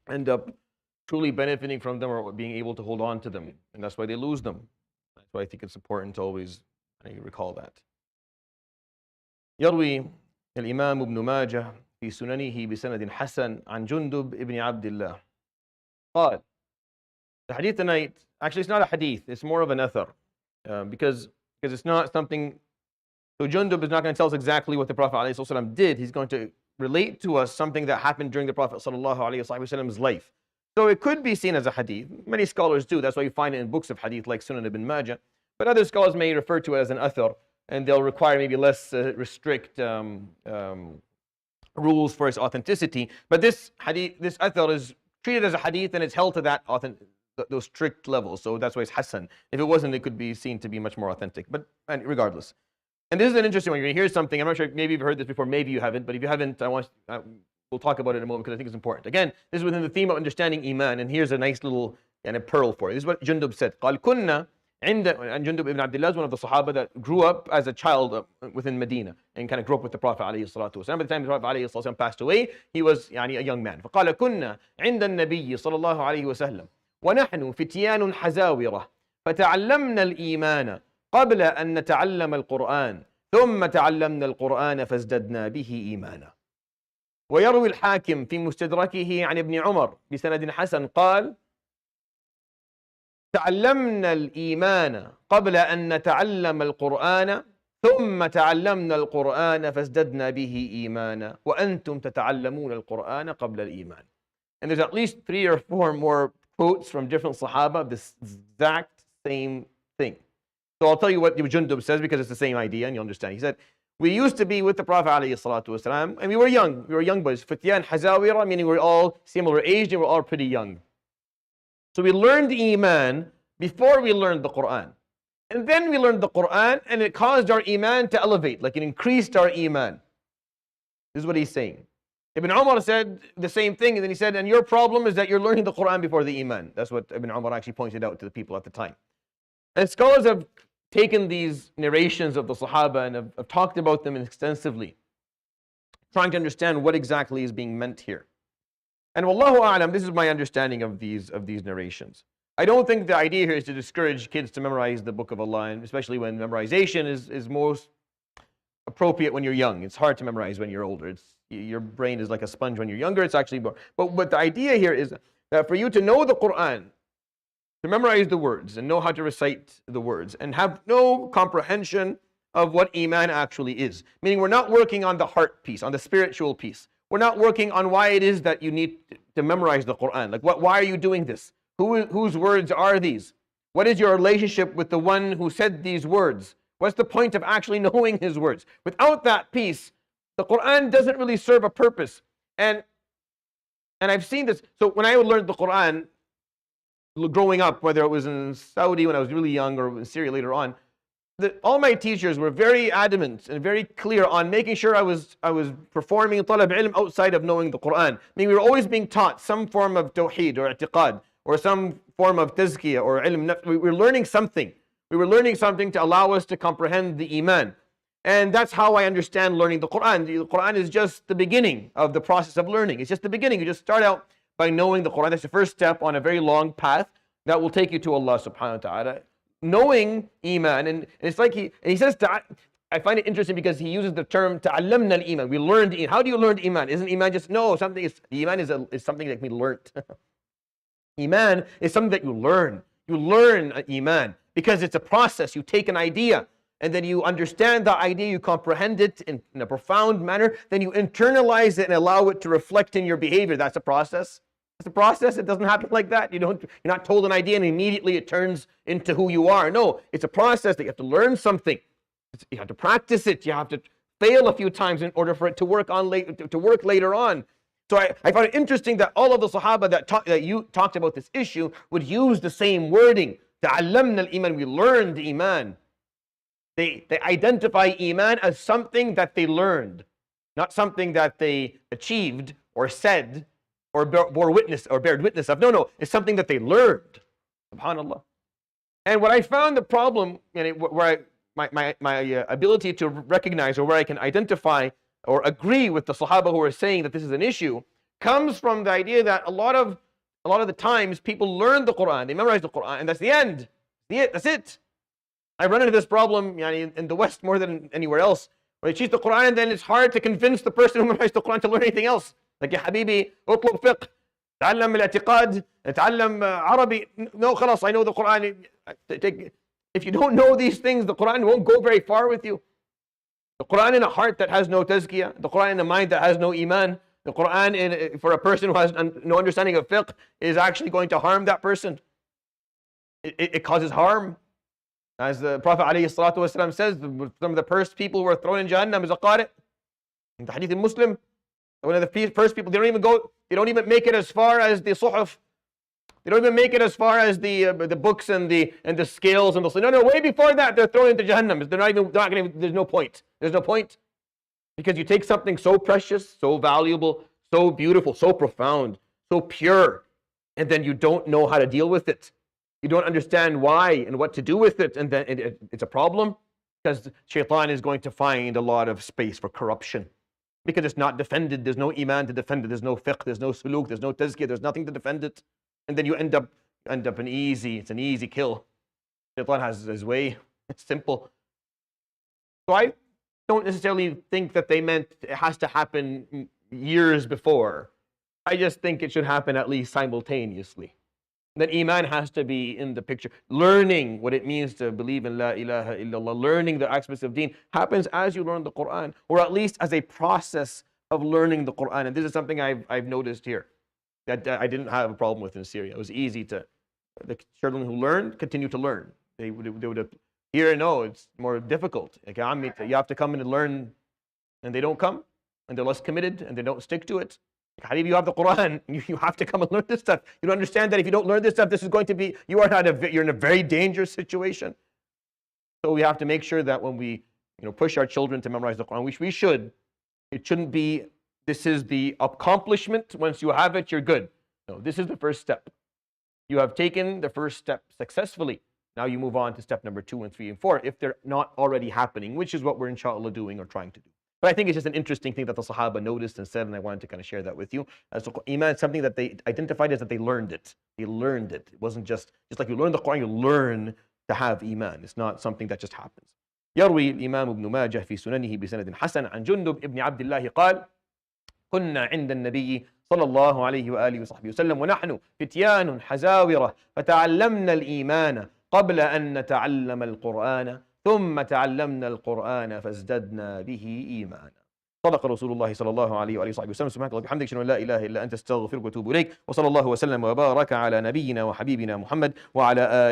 end up truly benefiting from them or being able to hold on to them. And that's why they lose them. That's why I think it's important to always recall that. يروي الإمام ابن ماجه في سننه بسند حسن عن جندب ابن عبد الله قال, the hadith tonight, actually it's not a hadith, it's more of an athar, because it's not something. So Jundub is not going to tell us exactly what the Prophet ﷺ did. He's going to relate to us something that happened during the Prophet ﷺ's life. So it could be seen as a hadith. Many scholars do. That's why you find it in books of hadith like Sunan ibn Majah. But other scholars may refer to it as an athar, and they'll require maybe less strict rules for its authenticity. But this hadith, this athar is treated as a hadith, and it's held to those strict levels. So that's why it's Hassan. If it wasn't, it could be seen to be much more authentic. But regardless. And this is an interesting one. You're going to hear something. I'm not sure, maybe you've heard this before, maybe you haven't. But if you haven't, we'll talk about it in a moment because I think it's important. Again, this is within the theme of understanding Iman. And here's a nice little pearl for it. This is what Jundub said. قال كنا عند, and Jundub ibn Abdullah is one of the Sahaba that grew up as a child within Medina and kind of grew up with the Prophet عليه الصلاة والسلام. By the time the Prophet عليه الصلاة والسلام passed away, he was a young man. فقال كنا عند النبي صلى الله عليه وسلم ونحن فتيان حزاورة فتعلمنا الإيمان قبل أن نتعلم القرآن ثم تعلمنا القرآن فازددنا به إيمانا. ويروي الحاكم في مستدركه عن ابن عمر بسند حسن قال تعلمنا الإيمان قبل أن نتعلم القرآن ثم تعلمنا القرآن فازددنا به إيمانا وأنتم تتعلمون القرآن قبل الإيمان. And there's at least 3 or 4 more quotes from different Sahaba of this exact same thing. So I'll tell you what Jundub says because it's the same idea and you'll understand. He said, we used to be with the Prophet ﷺ, and we were young. We were young boys. Fatiyan, Hazawira, meaning we're all similar age and we're all pretty young. So we learned Iman before we learned the Qur'an. And then we learned the Qur'an and it caused our Iman to elevate, like it increased our Iman. This is what he's saying. Ibn Umar said the same thing, and then he said, and your problem is that you're learning the Qur'an before the Iman. That's what Ibn Umar actually pointed out to the people at the time. And scholars have taken these narrations of the Sahaba and have talked about them extensively, trying to understand what exactly is being meant here. And wallahu a'lam, this is my understanding of these narrations. I don't think the idea here is to discourage kids to memorize the Book of Allah, and especially when memorization is most appropriate when you're young. It's hard to memorize when you're older. Your brain is like a sponge when you're younger. It's actually more. But the idea here is that for you to know the Qur'an, to memorize the words and know how to recite the words and have no comprehension of what Iman actually is. Meaning we're not working on the heart piece, on the spiritual piece. We're not working on why it is that you need to memorize the Qur'an. Like why are you doing this? Whose words are these? What is your relationship with the one who said these words? What's the point of actually knowing his words? Without that piece, the Qur'an doesn't really serve a purpose. And I've seen this. So when I would learn the Qur'an, growing up, whether it was in Saudi when I was really young or in Syria later on, all my teachers were very adamant and very clear on making sure I was performing talab ilm outside of knowing the Qur'an. I mean, we were always being taught some form of tawheed or i'tiqad or some form of tazkiyah or ilm. We were learning something. We were learning something to allow us to comprehend the Iman. And that's how I understand learning the Qur'an. The Qur'an is just the beginning of the process of learning. It's just the beginning. You just start out by knowing the Qur'an. That's the first step on a very long path that will take you to Allah subhanahu wa ta'ala. Knowing Iman, and it's like he says, I find it interesting because he uses the term تعلمنا الإيمان. We learned Iman. How do you learn Iman? Isn't Iman just, no, Iman is something that we learnt. Iman is something that you learn. You learn Iman because it's a process. You take an idea and then you understand the idea, you comprehend it in a profound manner, then you internalize it and allow it to reflect in your behavior. That's a process. It's a process. It doesn't happen like that. You're not told an idea and immediately it turns into who you are. No, it's a process that you have to learn something. You have to practice it. You have to fail a few times in order for it to work later on. So I found it interesting that all of the Sahaba that you talked about this issue would use the same wording. تعلمنا الإيمان. We learned Iman. They identify Iman as something that they learned, not something that they achieved or said or bore witness or bared witness of. No, it's something that they learned. SubhanAllah. And what I found the problem, where my ability to recognize or where I can identify or agree with the Sahaba who are saying that this is an issue, comes from the idea that a lot of the times people learn the Quran, they memorize the Quran, and that's the end. That's it. I've run into this problem in the West more than anywhere else, where they teach the Quran and then it's hard to convince the person who memorized the Quran to learn anything else. Like, ya habibi, utlub fiqh, تعلم الاعتقاد, تعلم عربي. No, خلاص, I know the Quran. If you don't know these things, the Quran won't go very far with you. The Quran in a heart that has no tazkiyah, the Quran in a mind that has no Iman, the Quran for a person who has no understanding of fiqh is actually going to harm that person. It causes harm. As the Prophet ﷺ says, some of the first people who were thrown in Jahannam is a qari. In the hadith in Muslim, one of the first people, they don't even make it as far as the suhuf. They don't even make it as far as the books and the scales and the. No, way before that, they're thrown into Jahannam. There's no point. There's no point. Because you take something so precious, so valuable, so beautiful, so profound, so pure, and then you don't know how to deal with it. You don't understand why and what to do with it, and then it's a problem, because shaitan is going to find a lot of space for corruption. Because it's not defended, there's no Iman to defend it, there's no fiqh, there's no suluk, there's no tazkiyah, there's nothing to defend it. And then you end up it's an easy kill. Shaitan has his way, it's simple. So I don't necessarily think that they meant it has to happen years before. I just think it should happen at least simultaneously. That Iman has to be in the picture. Learning what it means to believe in La ilaha illallah, learning the aspects of deen happens as you learn the Quran, or at least as a process of learning the Quran. And this is something I've noticed here that I didn't have a problem with in Syria. It was easy the children who learned continue to learn. They would here, no, it's more difficult. Like, you have to come in and learn, and they don't come, and they're less committed, and they don't stick to it. Habib, you have the Quran, you have to come and learn this stuff. You don't understand that if you don't learn this stuff, this is going to be, you're in a very dangerous situation. So we have to make sure that when we push our children to memorize the Quran, which we should, it shouldn't be, this is the accomplishment. Once you have it, you're good. No, this is the first step. You have taken the first step successfully. Now you move on to step number 2 and 3 and 4, if they're not already happening, which is what we're inshallah doing or trying to do. But I think it's just an interesting thing that the Sahaba noticed and said, and I wanted to kind of share that with you. So Iman, something that they identified as that they learned it. They learned it. It wasn't just like you learn the Quran, you learn to have Iman. It's not something that just happens. يروي الإمام ابن ماجه في سننه بسند حسن عن جندب ابن عبد الله قال: كنا عند النبي صلى الله عليه وآله وصحبه وسلم ونحن فتيان حزاورة فتعلمنا الإيمان قبل أن نتعلم القرآن ثم تعلمنا القرآن فازددنا به إيمانا. صدق رسول الله صلى الله عليه وآله وصحبه وسلم. سبحانك اللهم وبحمدك أشهد أن لا إله إلا أنت أستغفرك وأتوب إليك. وصلى الله وسلم وبارك على نبينا وحبيبنا محمد وعلى آله